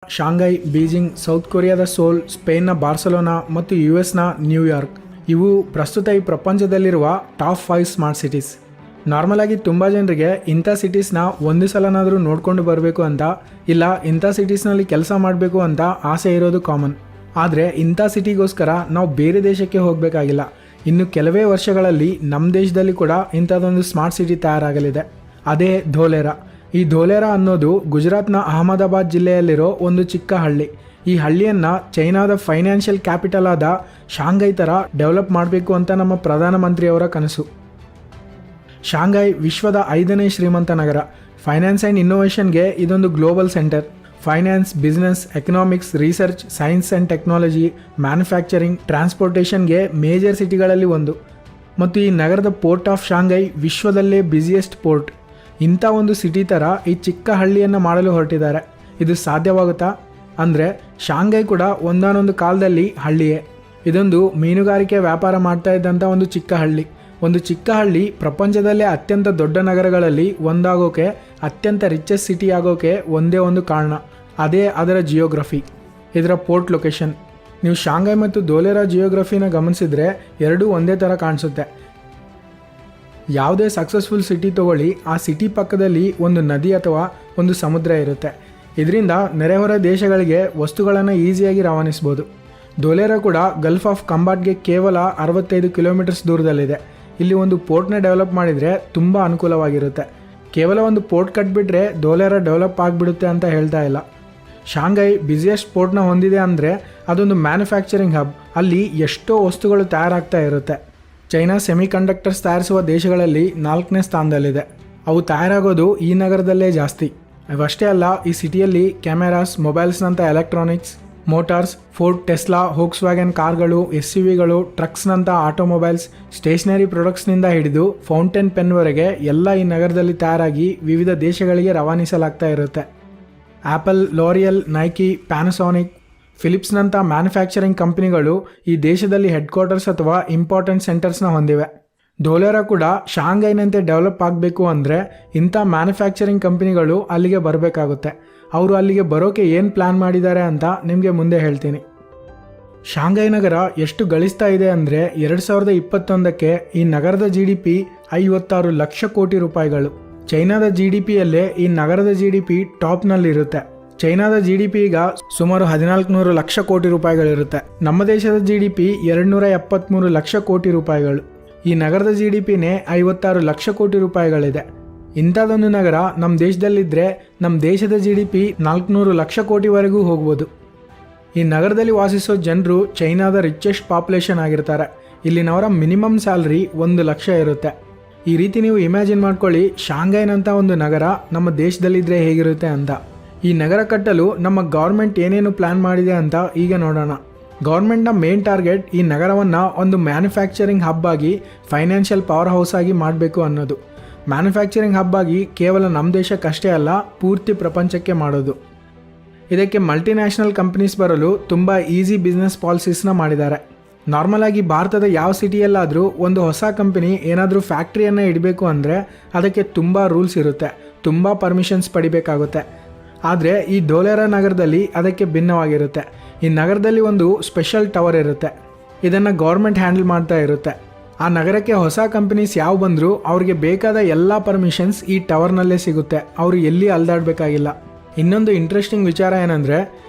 Shanghai, Beijing, south ಕೊರಿಯಾದ ಸೋಲ್, ಸ್ಪೇನ್ನ Barcelona ಮತ್ತು US ನ ನ್ಯೂಯಾರ್ಕ್ ಇವು ಪ್ರಸ್ತುತ ಈ ಪ್ರಪಂಚದಲ್ಲಿರುವ ಟಾಪ್ 5 ಸ್ಮಾರ್ಟ್ ಸಿಟೀಸ್. ನಾರ್ಮಲ್ ಆಗಿ ತುಂಬ ಜನರಿಗೆ ಇಂಥ ಸಿಟೀಸ್ನ ಒಂದು ಸಲನಾದರೂ ನೋಡಿಕೊಂಡು ಬರಬೇಕು ಅಂತ, ಇಲ್ಲ ಇಂಥ ಸಿಟೀಸ್ನಲ್ಲಿ ಕೆಲಸ ಮಾಡಬೇಕು ಅಂತ ಆಸೆ ಇರೋದು ಕಾಮನ್. ಆದರೆ ಇಂಥ ಸಿಟಿಗೋಸ್ಕರ ನಾವು ಬೇರೆ ದೇಶಕ್ಕೆ ಹೋಗಬೇಕಾಗಿಲ್ಲ. ಇನ್ನು ಕೆಲವೇ ವರ್ಷಗಳಲ್ಲಿ ನಮ್ಮ ದೇಶದಲ್ಲಿ ಕೂಡ ಇಂಥದ್ದೊಂದು ಸ್ಮಾರ್ಟ್ ಸಿಟಿ ತಯಾರಾಗಲಿದೆ. ಅದೇ ಧೋಲೇರಾ. ಈ ಧೋಲೇರಾ ಅನ್ನೋದು ಗುಜರಾತ್ನ ಅಹಮದಾಬಾದ್ ಜಿಲ್ಲೆಯಲ್ಲಿರೋ ಒಂದು ಚಿಕ್ಕ ಹಳ್ಳಿ. ಈ ಹಳ್ಳಿಯನ್ನು ಚೈನಾದ ಫೈನಾನ್ಷಿಯಲ್ ಕ್ಯಾಪಿಟಲ್ ಆದ ಶಾಂಘೈ ಥರ ಡೆವಲಪ್ ಮಾಡಬೇಕು ಅಂತ ನಮ್ಮ ಪ್ರಧಾನಮಂತ್ರಿಯವರ ಕನಸು. ಶಾಂಘೈ ವಿಶ್ವದ 5ನೇ ಶ್ರೀಮಂತ ನಗರ. ಫೈನಾನ್ಸ್ ಆ್ಯಂಡ್ ಇನ್ನೋವೇಷನ್ಗೆ ಇದೊಂದು global centre. Finance, business, economics, research, science and technology, manufacturing, ಟ್ರಾನ್ಸ್ಪೋರ್ಟೇಷನ್ಗೆ ಮೇಜರ್ ಸಿಟಿಗಳಲ್ಲಿ ಒಂದು. ಮತ್ತು ಈ ನಗರದ ಪೋರ್ಟ್ ಆಫ್ ಶಾಂಘೈ ವಿಶ್ವದಲ್ಲೇ ಬ್ಯುಸಿಯೆಸ್ಟ್ ಪೋರ್ಟ್. ಇಂಥ ಒಂದು ಸಿಟಿ ಥರ ಈ ಚಿಕ್ಕ ಹಳ್ಳಿಯನ್ನು ಮಾಡಲು ಹೊರಟಿದ್ದಾರೆ. ಇದು ಸಾಧ್ಯವಾಗುತ್ತಾ ಅಂದರೆ, ಶಾಂಘೈ ಕೂಡ ಒಂದಾನೊಂದು ಕಾಲದಲ್ಲಿ ಹಳ್ಳಿಯೇ. ಇದೊಂದು ಮೀನುಗಾರಿಕೆ ವ್ಯಾಪಾರ ಮಾಡ್ತಾ ಇದ್ದಂಥ ಒಂದು ಚಿಕ್ಕ ಹಳ್ಳಿ. ಒಂದು ಚಿಕ್ಕ ಹಳ್ಳಿ ಪ್ರಪಂಚದಲ್ಲೇ ಅತ್ಯಂತ ದೊಡ್ಡ ನಗರಗಳಲ್ಲಿ ಒಂದಾಗೋಕೆ, ಅತ್ಯಂತ ರಿಚೆಸ್ಟ್ ಸಿಟಿ ಆಗೋಕೆ ಒಂದೇ ಒಂದು ಕಾರಣ. ಅದೇ ಅದರ ಜಿಯೋಗ್ರಫಿ, ಇದರ ಪೋರ್ಟ್ ಲೊಕೇಶನ್. ನೀವು ಶಾಂಘೈ ಮತ್ತು ಧೋಲೇರಾ ಜಿಯೋಗ್ರಫಿನ ಗಮನಿಸಿದರೆ ಎರಡೂ ಒಂದೇ ಥರ ಕಾಣಿಸುತ್ತೆ. ಯಾವುದೇ ಸಕ್ಸಸ್ಫುಲ್ ಸಿಟಿ ತಗೊಳ್ಳಿ, ಆ ಸಿಟಿ ಪಕ್ಕದಲ್ಲಿ ಒಂದು ನದಿ ಅಥವಾ ಒಂದು ಸಮುದ್ರ ಇರುತ್ತೆ. ಇದರಿಂದ ನೆರೆಹೊರೆ ದೇಶಗಳಿಗೆ ವಸ್ತುಗಳನ್ನು ಈಸಿಯಾಗಿ ರವಾನಿಸ್ಬೋದು. ಧೋಲೇರಾ ಕೂಡ ಗಲ್ಫ್ ಆಫ್ ಕಂಬಾಟ್ಗೆ ಕೇವಲ 65 ಕಿಲೋಮೀಟರ್ಸ್ ದೂರದಲ್ಲಿದೆ. ಇಲ್ಲಿ ಒಂದು ಪೋರ್ಟ್ನ ಡೆವಲಪ್ ಮಾಡಿದರೆ ತುಂಬ ಅನುಕೂಲವಾಗಿರುತ್ತೆ. ಕೇವಲ ಒಂದು ಪೋರ್ಟ್ ಕಟ್ಬಿಟ್ರೆ ಧೋಲೇರಾ ಡೆವಲಪ್ ಆಗಿಬಿಡುತ್ತೆ ಅಂತ ಹೇಳ್ತಾ ಇಲ್ಲ. ಶಾಂಘೈ ಬ್ಯುಸಿಯೆಸ್ಟ್ ಪೋರ್ಟ್ನ ಹೊಂದಿದೆ ಅಂದರೆ ಅದೊಂದು ಮ್ಯಾನುಫ್ಯಾಕ್ಚರಿಂಗ್ ಹಬ್. ಅಲ್ಲಿ ಎಷ್ಟೋ ವಸ್ತುಗಳು ತಯಾರಾಗ್ತಾ ಇರುತ್ತೆ. ಚೈನಾ ಸೆಮಿಕಂಡಕ್ಟರ್ಸ್ ತಯಾರಿಸುವ ದೇಶಗಳಲ್ಲಿ 4ನೇ ಸ್ಥಾನದಲ್ಲಿದೆ. ಅವು ತಯಾರಾಗೋದು ಈ ನಗರದಲ್ಲೇ ಜಾಸ್ತಿ. ಅವಷ್ಟೇ ಅಲ್ಲ, ಈ ಸಿಟಿಯಲ್ಲಿ ಕ್ಯಾಮೆರಾಸ್, ಮೊಬೈಲ್ಸ್ನಂಥ electronics, motors, Ford, Tesla, Volkswagen ಕಾರ್ಗಳು, SUVಗಳು, ಟ್ರಕ್ಸ್ನಂಥ ಆಟೋಮೊಬೈಲ್ಸ್, ಸ್ಟೇಷನರಿ ಪ್ರಾಡಕ್ಟ್ಸ್ನಿಂದ ಹಿಡಿದು ಫೌಂಟೇನ್ ಪೆನ್ವರೆಗೆ ಎಲ್ಲ ಈ ನಗರದಲ್ಲಿ ತಯಾರಾಗಿ ವಿವಿಧ ದೇಶಗಳಿಗೆ ರವಾನಿಸಲಾಗ್ತಾ ಇರುತ್ತೆ. ಆ್ಯಪಲ್, ಲೋರಿಯಲ್, ನೈಕಿ, ಪ್ಯಾನಸೋನಿಕ್, ಫಿಲಿಪ್ಸ್ನಂಥ ಮ್ಯಾನುಫ್ಯಾಕ್ಚರಿಂಗ್ ಕಂಪನಿಗಳು ಈ ದೇಶದಲ್ಲಿ ಹೆಡ್ ಕ್ವಾರ್ಟರ್ಸ್ ಅಥವಾ ಇಂಪಾರ್ಟೆಂಟ್ ಸೆಂಟರ್ಸ್ನ ಹೊಂದಿವೆ. ಧೋಲೇರಾ ಕೂಡ ಶಾಂಘೈನಂತೆ ಡೆವಲಪ್ ಆಗಬೇಕು ಅಂದರೆ ಇಂಥ ಮ್ಯಾನುಫ್ಯಾಕ್ಚರಿಂಗ್ ಕಂಪನಿಗಳು ಅಲ್ಲಿಗೆ ಬರಬೇಕಾಗುತ್ತೆ. ಅವರು ಅಲ್ಲಿಗೆ ಬರೋಕೆ ಏನು ಪ್ಲ್ಯಾನ್ ಮಾಡಿದ್ದಾರೆ ಅಂತ ನಿಮಗೆ ಮುಂದೆ ಹೇಳ್ತೀನಿ. ಶಾಂಘೈ ನಗರ ಎಷ್ಟು ಗಳಿಸ್ತಾ ಇದೆ ಅಂದರೆ 2021ಕ್ಕೆ ಈ ನಗರದ GDP 56 ಲಕ್ಷ ಕೋಟಿ ರೂಪಾಯಿಗಳು. ಚೈನಾದ GDPಯಲ್ಲೇ ಈ ನಗರದ GDP ಟಾಪ್ನಲ್ಲಿರುತ್ತೆ. ಚೈನಾದ GDP ಈಗ ಸುಮಾರು 1400 ಲಕ್ಷ ಕೋಟಿ ರೂಪಾಯಿಗಳಿರುತ್ತೆ. ನಮ್ಮ ದೇಶದ GDP 273 ಲಕ್ಷ ಕೋಟಿ ರೂಪಾಯಿಗಳು. ಈ ನಗರದ GDPನೇ 56 ಲಕ್ಷ ಕೋಟಿ ರೂಪಾಯಿಗಳಿದೆ. ಇಂಥದ್ದೊಂದು ನಗರ ನಮ್ಮ ದೇಶದಲ್ಲಿದ್ದರೆ ನಮ್ಮ ದೇಶದ GDP 400 ಲಕ್ಷ ಕೋಟಿವರೆಗೂ ಹೋಗ್ಬೋದು. ಈ ನಗರದಲ್ಲಿ ವಾಸಿಸೋ ಜನರು ಚೈನಾದ ರಿಚೆಸ್ಟ್ ಪಾಪ್ಯುಲೇಷನ್ ಆಗಿರ್ತಾರೆ. ಇಲ್ಲಿನವರ ಮಿನಿಮಮ್ ಸ್ಯಾಲ್ರಿ 1 ಲಕ್ಷ ಇರುತ್ತೆ. ಈ ರೀತಿ ನೀವು ಇಮ್ಯಾಜಿನ್ ಮಾಡ್ಕೊಳ್ಳಿ, ಶಾಂಘೈನಂಥ ಒಂದು ನಗರ ನಮ್ಮ ದೇಶದಲ್ಲಿದ್ದರೆ ಹೇಗಿರುತ್ತೆ ಅಂತ. ಈ ನಗರ ಕಟ್ಟಲು ನಮ್ಮ ಗೌರ್ಮೆಂಟ್ ಏನೇನು ಪ್ಲ್ಯಾನ್ ಮಾಡಿದೆ ಅಂತ ಈಗ ನೋಡೋಣ. ಗೌರ್ಮೆಂಟ್ನ ಮೇನ್ ಟಾರ್ಗೆಟ್ ಈ ನಗರವನ್ನು ಒಂದು ಮ್ಯಾನುಫ್ಯಾಕ್ಚರಿಂಗ್ ಹಬ್ ಆಗಿ, ಫೈನಾನ್ಷಿಯಲ್ ಪವರ್ ಹೌಸ್ ಆಗಿ ಮಾಡಬೇಕು ಅನ್ನೋದು. ಮ್ಯಾನುಫ್ಯಾಕ್ಚರಿಂಗ್ ಹಬ್ ಆಗಿ ಕೇವಲ ನಮ್ಮ ದೇಶಕ್ಕಷ್ಟೇ ಅಲ್ಲ, ಪೂರ್ತಿ ಪ್ರಪಂಚಕ್ಕೆ ಮಾಡೋದು. ಇದಕ್ಕೆ ಮಲ್ಟಿನ್ಯಾಷನಲ್ ಕಂಪನೀಸ್ ಬರಲು ತುಂಬ ಈಸಿ ಬಿಸ್ನೆಸ್ ಪಾಲಿಸೀಸ್ನ ಮಾಡಿದ್ದಾರೆ. ನಾರ್ಮಲ್ ಆಗಿ ಭಾರತದ ಯಾವ ಸಿಟಿಯಲ್ಲಾದರೂ ಒಂದು ಹೊಸ ಕಂಪನಿ ಏನಾದರೂ ಫ್ಯಾಕ್ಟ್ರಿಯನ್ನು ಇಡಬೇಕು ಅಂದರೆ ಅದಕ್ಕೆ ತುಂಬ ರೂಲ್ಸ್ ಇರುತ್ತೆ, ತುಂಬ ಪರ್ಮಿಷನ್ಸ್ ಪಡಿಬೇಕಾಗುತ್ತೆ. ಆದರೆ ಈ ಧೋಲೇರಾ ನಗರದಲ್ಲಿ ಅದಕ್ಕೆ ಭಿನ್ನವಾಗಿರುತ್ತೆ. ಈ ನಗರದಲ್ಲಿ ಒಂದು ಸ್ಪೆಷಲ್ ಟವರ್ ಇರುತ್ತೆ. ಇದನ್ನು ಗೌರ್ಮೆಂಟ್ ಹ್ಯಾಂಡಲ್ ಮಾಡ್ತಾ ಇರುತ್ತೆ. ಆ ನಗರಕ್ಕೆ ಹೊಸ ಕಂಪನೀಸ್ ಯಾವ ಬಂದರೂ ಅವ್ರಿಗೆ ಬೇಕಾದ ಎಲ್ಲ ಪರ್ಮಿಷನ್ಸ್ ಈ ಟವರ್ನಲ್ಲೇ ಸಿಗುತ್ತೆ. ಅವರು ಎಲ್ಲಿ ಅಲ್ದಾಡಬೇಕಾಗಿಲ್ಲ. ಇನ್ನೊಂದು ಇಂಟ್ರೆಸ್ಟಿಂಗ್ ವಿಚಾರ ಏನಂದರೆ,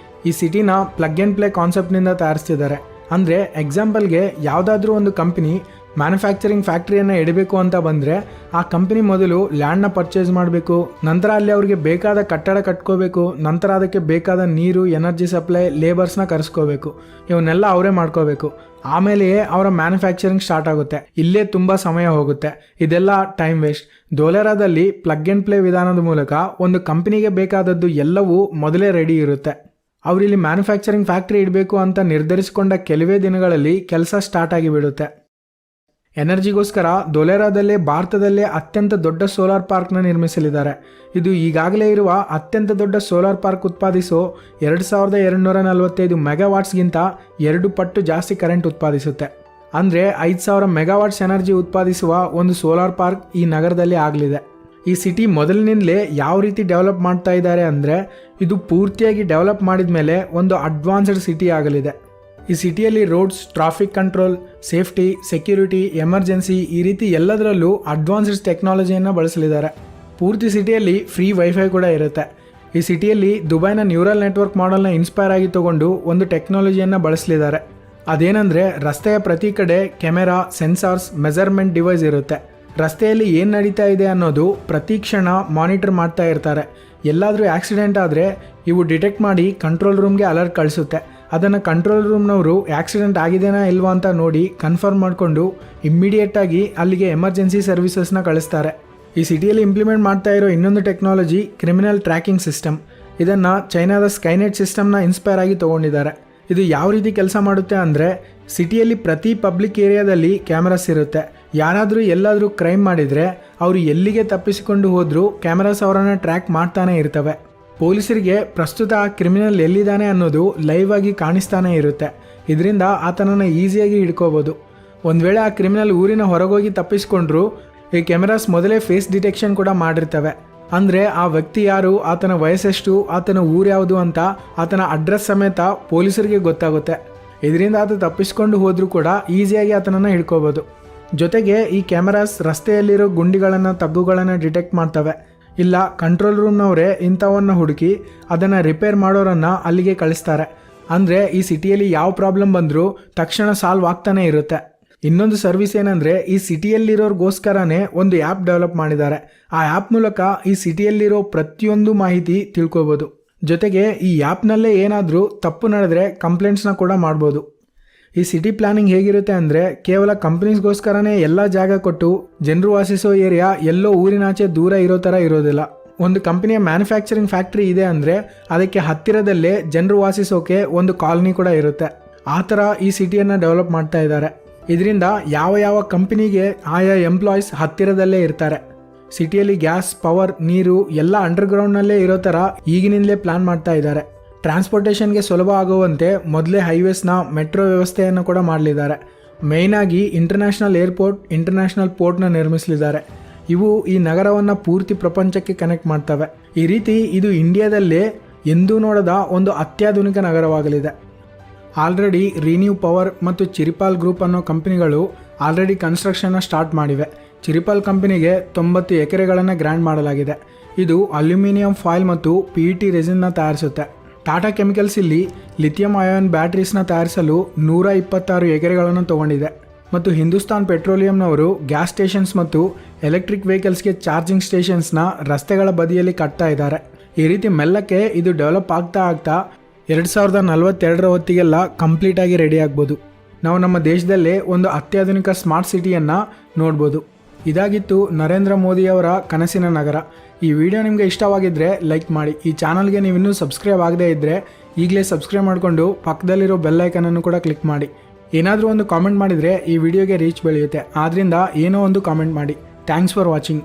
ಈ ಸಿಟಿನ ಪ್ಲಗ್ ಆ್ಯಂಡ್ ಪ್ಲೇ ಕಾನ್ಸೆಪ್ಟ್ನಿಂದ ತಯಾರಿಸ್ತಿದ್ದಾರೆ. ಅಂದರೆ ಎಕ್ಸಾಂಪಲ್ಗೆ ಯಾವುದಾದ್ರೂ ಒಂದು ಕಂಪನಿ ಮ್ಯಾನುಫ್ಯಾಕ್ಚರಿಂಗ್ ಫ್ಯಾಕ್ಟ್ರಿಯನ್ನು ಇಡಬೇಕು ಅಂತ ಬಂದರೆ ಆ ಕಂಪನಿ ಮೊದಲು ಲ್ಯಾಂಡ್ನ ಪರ್ಚೇಸ್ ಮಾಡಬೇಕು, ನಂತರ ಅಲ್ಲಿ ಅವ್ರಿಗೆ ಬೇಕಾದ ಕಟ್ಟಡ ಕಟ್ಕೋಬೇಕು, ನಂತರ ಅದಕ್ಕೆ ಬೇಕಾದ ನೀರು, ಎನರ್ಜಿ ಸಪ್ಲೈ, ಲೇಬರ್ಸ್ನ ಕರೆಸ್ಕೋಬೇಕು. ಇವನ್ನೆಲ್ಲ ಅವರೇ ಮಾಡ್ಕೋಬೇಕು. ಆಮೇಲೆಯೇ ಅವರ ಮ್ಯಾನುಫ್ಯಾಕ್ಚರಿಂಗ್ ಸ್ಟಾರ್ಟ್ ಆಗುತ್ತೆ. ಇಲ್ಲೇ ತುಂಬ ಸಮಯ ಹೋಗುತ್ತೆ. ಇದೆಲ್ಲ ಟೈಮ್ ವೇಸ್ಟ್. ಧೋಲೇರಾದಲ್ಲಿ ಪ್ಲಗ್ ಆ್ಯಂಡ್ ಪ್ಲೇ ವಿಧಾನದ ಮೂಲಕ ಒಂದು ಕಂಪನಿಗೆ ಬೇಕಾದದ್ದು ಎಲ್ಲವೂ ಮೊದಲೇ ರೆಡಿ ಇರುತ್ತೆ. ಅವರಿಲ್ಲಿ ಮ್ಯಾನುಫ್ಯಾಕ್ಚರಿಂಗ್ ಫ್ಯಾಕ್ಟ್ರಿ ಇಡಬೇಕು ಅಂತ ನಿರ್ಧರಿಸಿಕೊಂಡ ಕೆಲವೇ ದಿನಗಳಲ್ಲಿ ಕೆಲಸ ಸ್ಟಾರ್ಟ್ ಆಗಿಬಿಡುತ್ತೆ. ಎನರ್ಜಿಗೋಸ್ಕರ ಧೋಲೇರಾದಲ್ಲೇ ಭಾರತದಲ್ಲೇ ಅತ್ಯಂತ ದೊಡ್ಡ ಸೋಲಾರ್ ಪಾರ್ಕ್ನ ನಿರ್ಮಿಸಲಿದ್ದಾರೆ. ಇದು ಈಗಾಗಲೇ ಇರುವ ಅತ್ಯಂತ ದೊಡ್ಡ ಸೋಲಾರ್ ಪಾರ್ಕ್ ಉತ್ಪಾದಿಸೋ 2245 ಮೆಗಾವಾಟ್ಸ್ಗಿಂತ 2 ಪಟ್ಟು ಜಾಸ್ತಿ ಕರೆಂಟ್ ಉತ್ಪಾದಿಸುತ್ತೆ. ಅಂದರೆ 5000 ಮೆಗಾವಾಟ್ಸ್ ಎನರ್ಜಿ ಉತ್ಪಾದಿಸುವ ಒಂದು ಸೋಲಾರ್ ಪಾರ್ಕ್ ಈ ನಗರದಲ್ಲಿ ಆಗಲಿದೆ. ಈ ಸಿಟಿ ಮೊದಲಿನಿಂದಲೇ ಯಾವ ರೀತಿ ಡೆವಲಪ್ ಮಾಡ್ತಾ ಇದ್ದಾರೆ ಅಂದರೆ, ಇದು ಪೂರ್ತಿಯಾಗಿ ಡೆವಲಪ್ ಮಾಡಿದ ಮೇಲೆ ಒಂದು ಅಡ್ವಾನ್ಸ್ಡ್ ಸಿಟಿ ಆಗಲಿದೆ. ಈ ಸಿಟಿಯಲ್ಲಿ roads, traffic control, safety, security, emergency ಈ ರೀತಿ ಎಲ್ಲದರಲ್ಲೂ ಅಡ್ವಾನ್ಸ್ಡ್ ಟೆಕ್ನಾಲಜಿಯನ್ನು ಬಳಸಲಿದ್ದಾರೆ. ಪೂರ್ತಿ ಸಿಟಿಯಲ್ಲಿ ಫ್ರೀ ವೈಫೈ ಕೂಡ ಇರುತ್ತೆ. ಈ ಸಿಟಿಯಲ್ಲಿ ದುಬೈನ ನ್ಯೂರಲ್ ನೆಟ್ವರ್ಕ್ ಮಾಡೆಲ್ನ ಇನ್ಸ್ಪೈರ್ ಆಗಿ ತಗೊಂಡು ಒಂದು ಟೆಕ್ನಾಲಜಿಯನ್ನು ಬಳಸಲಿದ್ದಾರೆ. ಅದೇನೆಂದರೆ ರಸ್ತೆಯ ಪ್ರತಿ ಕಡೆ ಕೆಮೆರಾ, ಸೆನ್ಸಾರ್ಸ್, ಮೆಜರ್ಮೆಂಟ್ ಡಿವೈಸ್ ಇರುತ್ತೆ. ರಸ್ತೆಯಲ್ಲಿ ಏನು ನಡೀತಾ ಇದೆ ಅನ್ನೋದು ಪ್ರತಿ ಕ್ಷಣ ಮಾನಿಟರ್ ಮಾಡ್ತಾ ಇರ್ತಾರೆ. ಎಲ್ಲಾದರೂ ಆಕ್ಸಿಡೆಂಟ್ ಆದರೆ ಇವು ಡಿಟೆಕ್ಟ್ ಮಾಡಿ ಕಂಟ್ರೋಲ್ ರೂಮ್ಗೆ ಅಲರ್ಟ್ ಕಳಿಸುತ್ತೆ. ಅದನ್ನು ಕಂಟ್ರೋಲ್ ರೂಮ್ನವರು ಆಕ್ಸಿಡೆಂಟ್ ಆಗಿದೆನಾ ಇಲ್ವಾ ಅಂತ ನೋಡಿ ಕನ್ಫರ್ಮ್ ಮಾಡಿಕೊಂಡು ಇಮ್ಮಿಡಿಯೇಟಾಗಿ ಅಲ್ಲಿಗೆ ಎಮರ್ಜೆನ್ಸಿ ಸರ್ವಿಸಸ್ನ ಕಳಿಸ್ತಾರೆ. ಈ ಸಿಟಿಯಲ್ಲಿ ಇಂಪ್ಲಿಮೆಂಟ್ ಮಾಡ್ತಾ ಇರೋ ಇನ್ನೊಂದು ಟೆಕ್ನಾಲಜಿ ಕ್ರಿಮಿನಲ್ ಟ್ರ್ಯಾಕಿಂಗ್ ಸಿಸ್ಟಮ್. ಇದನ್ನು ಚೈನಾದ ಸ್ಕೈನೆಟ್ ಸಿಸ್ಟಮ್ನ ಇನ್ಸ್ಪೈರ್ ಆಗಿ ತೊಗೊಂಡಿದ್ದಾರೆ. ಇದು ಯಾವ ರೀತಿ ಕೆಲಸ ಮಾಡುತ್ತೆ ಅಂದರೆ ಸಿಟಿಯಲ್ಲಿ ಪ್ರತಿ ಪಬ್ಲಿಕ್ ಏರಿಯಾದಲ್ಲಿ ಕ್ಯಾಮರಾಸ್ ಇರುತ್ತೆ. ಯಾರಾದರೂ ಎಲ್ಲಾದರೂ ಕ್ರೈಮ್ ಮಾಡಿದರೆ ಅವರು ಎಲ್ಲಿಗೆ ತಪ್ಪಿಸಿಕೊಂಡು ಹೋದರೂ ಕ್ಯಾಮರಾಸ್ ಅವರನ್ನು ಟ್ರ್ಯಾಕ್ ಮಾಡ್ತಾನೆ ಇರ್ತವೆ. ಪೊಲೀಸರಿಗೆ ಪ್ರಸ್ತುತ ಆ ಕ್ರಿಮಿನಲ್ ಎಲ್ಲಿದ್ದಾನೆ ಅನ್ನೋದು ಲೈವ್ ಆಗಿ ಕಾಣಿಸ್ತಾನೆ ಇರುತ್ತೆ. ಇದರಿಂದ ಆತನನ್ನು ಈಸಿಯಾಗಿ ಹಿಡ್ಕೋಬೋದು. ಒಂದು ವೇಳೆ ಆ ಕ್ರಿಮಿನಲ್ ಊರಿನ ಹೊರಗೋಗಿ ತಪ್ಪಿಸ್ಕೊಂಡ್ರು ಈ ಕ್ಯಾಮೆರಾಸ್ ಮೊದಲೇ ಫೇಸ್ ಡಿಟೆಕ್ಷನ್ ಕೂಡ ಮಾಡಿರ್ತವೆ. ಅಂದರೆ ಆ ವ್ಯಕ್ತಿ ಯಾರು, ಆತನ ವಯಸ್ಸೆಷ್ಟು, ಆತನ ಊರು ಯಾವುದು ಅಂತ ಆತನ ಅಡ್ರೆಸ್ ಸಮೇತ ಪೊಲೀಸರಿಗೆ ಗೊತ್ತಾಗುತ್ತೆ. ಇದರಿಂದ ಆತ ತಪ್ಪಿಸ್ಕೊಂಡು ಹೋದರೂ ಕೂಡ ಈಸಿಯಾಗಿ ಆತನನ್ನು ಹಿಡ್ಕೋಬೋದು. ಜೊತೆಗೆ ಈ ಕ್ಯಾಮೆರಾಸ್ ರಸ್ತೆಯಲ್ಲಿರೋ ಗುಂಡಿಗಳನ್ನು, ತಗ್ಗುಗಳನ್ನು ಡಿಟೆಕ್ಟ್ ಮಾಡ್ತವೆ. ಇಲ್ಲ ಕಂಟ್ರೋಲ್ ರೂಮ್ನವರೇ ಇಂಥವನ್ನು ಹುಡುಕಿ ಅದನ್ನು ರಿಪೇರ್ ಮಾಡೋರನ್ನು ಅಲ್ಲಿಗೆ ಕಳಿಸ್ತಾರೆ. ಅಂದರೆ ಈ ಸಿಟಿಯಲ್ಲಿ ಯಾವ ಪ್ರಾಬ್ಲಮ್ ಬಂದರೂ ತಕ್ಷಣ ಸಾಲ್ವ್ ಆಗ್ತಾನೆ ಇರುತ್ತೆ. ಇನ್ನೊಂದು ಸರ್ವಿಸ್ ಏನಂದರೆ ಈ ಸಿಟಿಯಲ್ಲಿರೋರ್ಗೋಸ್ಕರನೇ ಒಂದು ಆ್ಯಪ್ ಡೆವಲಪ್ ಮಾಡಿದ್ದಾರೆ. ಆ ಆ್ಯಪ್ ಮೂಲಕ ಈ ಸಿಟಿಯಲ್ಲಿರೋ ಪ್ರತಿಯೊಂದು ಮಾಹಿತಿ ತಿಳ್ಕೊಬೋದು. ಜೊತೆಗೆ ಈ ಆ್ಯಪ್ನಲ್ಲೇ ಏನಾದರೂ ತಪ್ಪು ನಡೆದರೆ ಕಂಪ್ಲೇಂಟ್ಸ್ನ ಕೂಡ ಮಾಡ್ಬೋದು. ಈ ಸಿಟಿ ಪ್ಲಾನಿಂಗ್ ಹೇಗಿರುತ್ತೆ ಅಂದರೆ ಕೇವಲ ಕಂಪ್ನೀಸ್ಗೋಸ್ಕರನೇ ಎಲ್ಲ ಜಾಗ ಕೊಟ್ಟು ಜನರು ವಾಸಿಸೋ ಏರಿಯಾ ಎಲ್ಲೋ ಊರಿನಾಚೆ ದೂರ ಇರೋ ಥರ ಇರೋದಿಲ್ಲ. ಒಂದು ಕಂಪನಿಯ ಮ್ಯಾನುಫ್ಯಾಕ್ಚರಿಂಗ್ ಫ್ಯಾಕ್ಟ್ರಿ ಇದೆ ಅಂದರೆ ಅದಕ್ಕೆ ಹತ್ತಿರದಲ್ಲೇ ಜನರು ವಾಸಿಸೋಕೆ ಒಂದು ಕಾಲನಿ ಕೂಡ ಇರುತ್ತೆ. ಆ ಥರ ಈ ಸಿಟಿಯನ್ನು ಡೆವಲಪ್ ಮಾಡ್ತಾ ಇದ್ದಾರೆ. ಇದರಿಂದ ಯಾವ ಯಾವ ಕಂಪನಿಗೆ ಆಯಾ ಎಂಪ್ಲಾಯೀಸ್ ಹತ್ತಿರದಲ್ಲೇ ಇರ್ತಾರೆ. ಸಿಟಿಯಲ್ಲಿ ಗ್ಯಾಸ್, ಪವರ್, ನೀರು ಎಲ್ಲ ಅಂಡರ್ಗ್ರೌಂಡ್ನಲ್ಲೇ ಇರೋ ಥರ ಈಗಿನಿಂದಲೇ ಪ್ಲಾನ್ ಮಾಡ್ತಾ ಇದ್ದಾರೆ. ಟ್ರಾನ್ಸ್ಪೋರ್ಟೇಷನ್ಗೆ ಸುಲಭ ಆಗುವಂತೆ ಮೊದಲೇ ಹೈವೇಸ್ನ, ಮೆಟ್ರೋ ವ್ಯವಸ್ಥೆಯನ್ನು ಕೂಡ ಮಾಡಲಿದ್ದಾರೆ. ಮೇಯ್ನಾಗಿ ಇಂಟರ್ನ್ಯಾಷನಲ್ ಏರ್ಪೋರ್ಟ್, ಇಂಟರ್ನ್ಯಾಷನಲ್ ಪೋರ್ಟ್ನ ನಿರ್ಮಿಸಲಿದ್ದಾರೆ. ಇವು ಈ ನಗರವನ್ನು ಪೂರ್ತಿ ಪ್ರಪಂಚಕ್ಕೆ ಕನೆಕ್ಟ್ ಮಾಡ್ತವೆ. ಈ ರೀತಿ ಇದು ಇಂಡಿಯಾದಲ್ಲೇ ಎಂದೂ ನೋಡದ ಒಂದು ಅತ್ಯಾಧುನಿಕ ನಗರವಾಗಲಿದೆ. ಆಲ್ರೆಡಿ ರಿನ್ಯೂ ಪವರ್ ಮತ್ತು ಚಿರಿಪಾಲ್ ಗ್ರೂಪ್ ಅನ್ನೋ ಕಂಪನಿಗಳು ಆಲ್ರೆಡಿ ಕನ್ಸ್ಟ್ರಕ್ಷನ್ನ ಸ್ಟಾರ್ಟ್ ಮಾಡಿವೆ. ಚಿರಿಪಾಲ್ ಕಂಪನಿಗೆ 90 ಎಕರೆಗಳನ್ನು ಗ್ರ್ಯಾಂಡ್ ಮಾಡಲಾಗಿದೆ. ಇದು ಅಲ್ಯೂಮಿನಿಯಂ ಫಾಯಿಲ್ ಮತ್ತು PET ರೆಸಿನ್ನ ತಯಾರಿಸುತ್ತೆ. ಟಾಟಾ ಕೆಮಿಕಲ್ಸ್ ಇಲ್ಲಿ ಲಿಥಿಯಂ ಅಯಾನ್ ಬ್ಯಾಟ್ರೀಸ್ನ ತಯಾರಿಸಲು 126 ಎಕರೆಗಳನ್ನು ತಗೊಂಡಿದೆ. ಮತ್ತು ಹಿಂದೂಸ್ತಾನ್ ಪೆಟ್ರೋಲಿಯಂನವರು ಗ್ಯಾಸ್ ಸ್ಟೇಷನ್ಸ್ ಮತ್ತು ಎಲೆಕ್ಟ್ರಿಕ್ ವೆಹಿಕಲ್ಸ್ಗೆ ಚಾರ್ಜಿಂಗ್ ಸ್ಟೇಷನ್ಸ್ನ ರಸ್ತೆಗಳ ಬದಿಯಲ್ಲಿ ಕಟ್ತಾ ಇದ್ದಾರೆ. ಈ ರೀತಿ ಮೆಲ್ಲಕ್ಕೆ ಇದು ಡೆವಲಪ್ ಆಗ್ತಾ 2042 ಹೊತ್ತಿಗೆಲ್ಲ ಕಂಪ್ಲೀಟಾಗಿ ರೆಡಿ ಆಗ್ಬೋದು. ನಾವು ನಮ್ಮ ದೇಶದಲ್ಲೇ ಒಂದು ಅತ್ಯಾಧುನಿಕ ಸ್ಮಾರ್ಟ್ ಸಿಟಿಯನ್ನು ನೋಡ್ಬೋದು. ಇದಾಗಿತ್ತು ನರೇಂದ್ರ ಮೋದಿಯವರ ಕನಸಿನ ನಗರ. ಈ ವಿಡಿಯೋ ನಿಮಗೆ ಇಷ್ಟವಾಗಿದ್ದರೆ ಲೈಕ್ ಮಾಡಿ. ಈ ಚಾನಲ್ಗೆ ನೀವು ಇನ್ನೂ ಸಬ್ಸ್ಕ್ರೈಬ್ ಆಗದೇ ಇದ್ದರೆ ಈಗಲೇ ಸಬ್ಸ್ಕ್ರೈಬ್ ಮಾಡಿಕೊಂಡು ಪಕ್ಕದಲ್ಲಿರೋ ಬೆಲ್ ಐಕನನ್ನು ಕೂಡ ಕ್ಲಿಕ್ ಮಾಡಿ. ಏನಾದರೂ ಒಂದು ಕಾಮೆಂಟ್ ಮಾಡಿದರೆ ಈ ವಿಡಿಯೋಗೆ ರೀಚ್ ಬೆಳೆಯುತ್ತೆ. ಆದ್ದರಿಂದ ಏನೋ ಒಂದು ಕಾಮೆಂಟ್ ಮಾಡಿ. Thanks for watching.